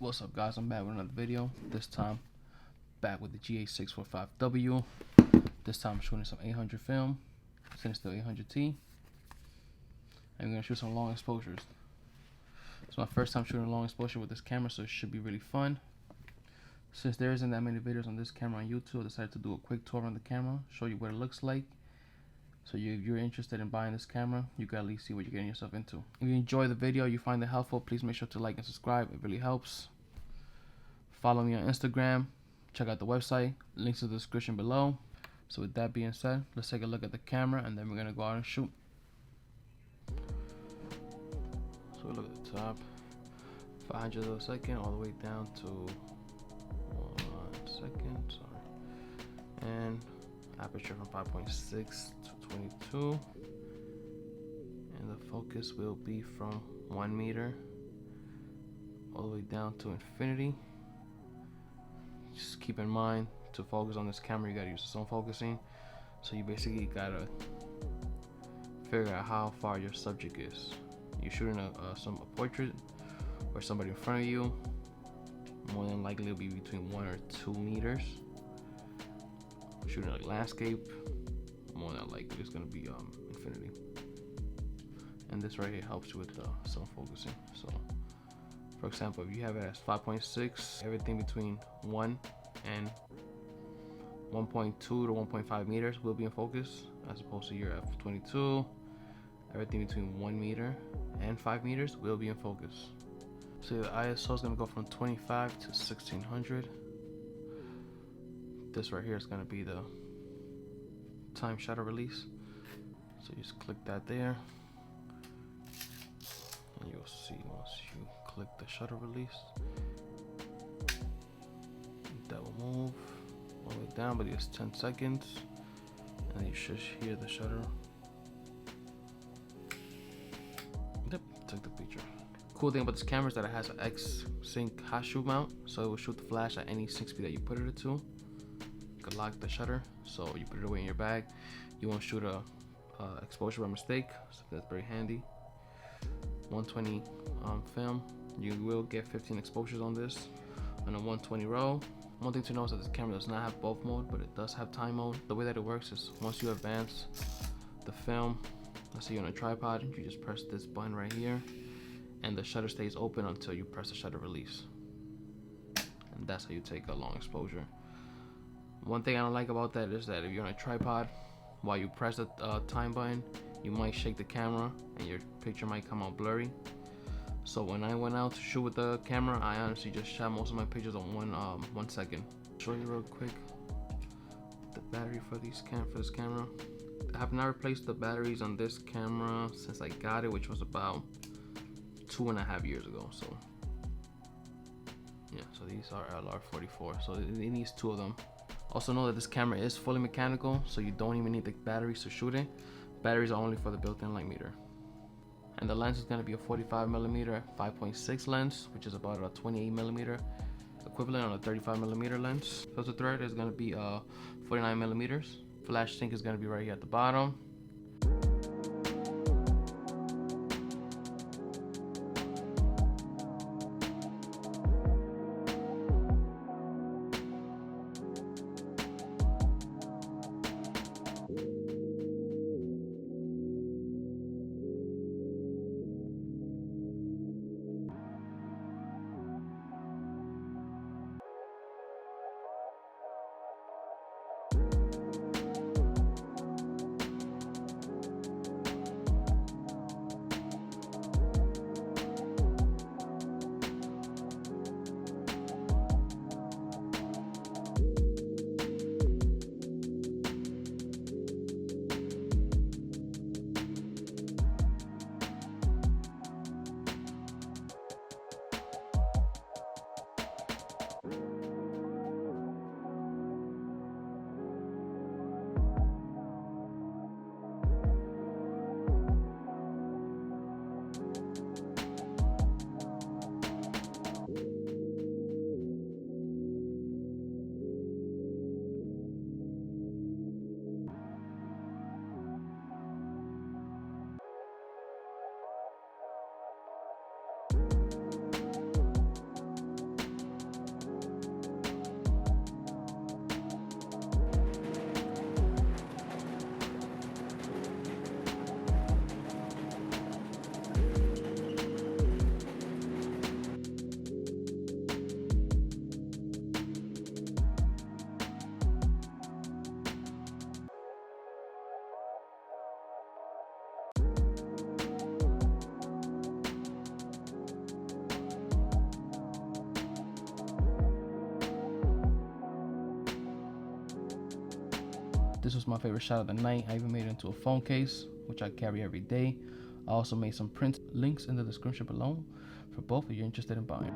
What's up, guys? I'm back with another video. This time back with the GS645W. This time I'm shooting some 800 film, Cinestill 800T, and we're gonna shoot some long exposures. It's my first time shooting a long exposure with this camera, so it should be really fun. Since there isn't that many videos on this camera on YouTube, I decided to do a quick tour on the camera, show you what it looks like. So if you're interested in buying this camera, you can at least see what you're getting yourself into. If you enjoy the video, you find it helpful, please make sure to like and subscribe. It really helps. Follow me on Instagram. Check out the website. Links in the description below. So with that being said, let's take a look at the camera and then we're gonna go out and shoot. So we look at the top, 500 of a second, all the way down to 1 second. Sorry, and aperture from 5.6 to 22, and the focus will be from 1 meter all the way down to infinity. Just keep in mind, to focus on this camera you gotta use some focusing, so you basically gotta figure out how far your subject is. You're shooting a portrait or somebody in front of you, more than likely it'll be between 1 or 2 meters. Shooting like landscape, more than likely it's gonna be infinity. And this right here helps you with some focusing. So for example, if you have it as 5.6, everything between 1 and 1.2 to 1.5 meters will be in focus, as opposed to your f22, everything between 1 meter and 5 meters will be in focus. So the ISO is gonna go from 25 to 1600. This right here is gonna be the time shutter release. So you just click that there, and you'll see once you click the shutter release, that will move all the way down, but it's 10 seconds, and you should hear the shutter. Yep, took the picture. Cool thing about this camera is that it has an X-Sync hot shoot mount, so it will shoot the flash at any sync speed that you put it to. You can lock the shutter, so you put it away in your bag. You won't shoot a exposure by mistake, so that's very handy. 120 film. You will get 15 exposures on this on a 120 roll. One thing to know is that this camera does not have bulk mode, but it does have time mode. The way that it works is once you advance the film, let's say you're on a tripod, you just press this button right here, and the shutter stays open until you press the shutter release. And that's how you take a long exposure. One thing I don't like about that is that if you're on a tripod, while you press the time button, you might shake the camera and your picture might come out blurry. So when I went out to shoot with the camera, I honestly just shot most of my pictures on 1 second. Show you real quick the battery for this camera. I have not replaced the batteries on this camera since I got it, which was about 2.5 years ago. So yeah, so these are LR44, so it needs 2 of them. Also know that this camera is fully mechanical, so you don't even need the batteries to shoot it. Batteries are only for the built-in light meter. And the lens is going to be a 45mm 5.6 lens, which is about a 28mm equivalent on a 35mm lens. Filter thread is going to be 49mm. Flash sync is going to be right here at the bottom. This was my favorite shot of the night. I even made it into a phone case, which I carry every day. I also made some prints, links in the description below for both if you're interested in buying.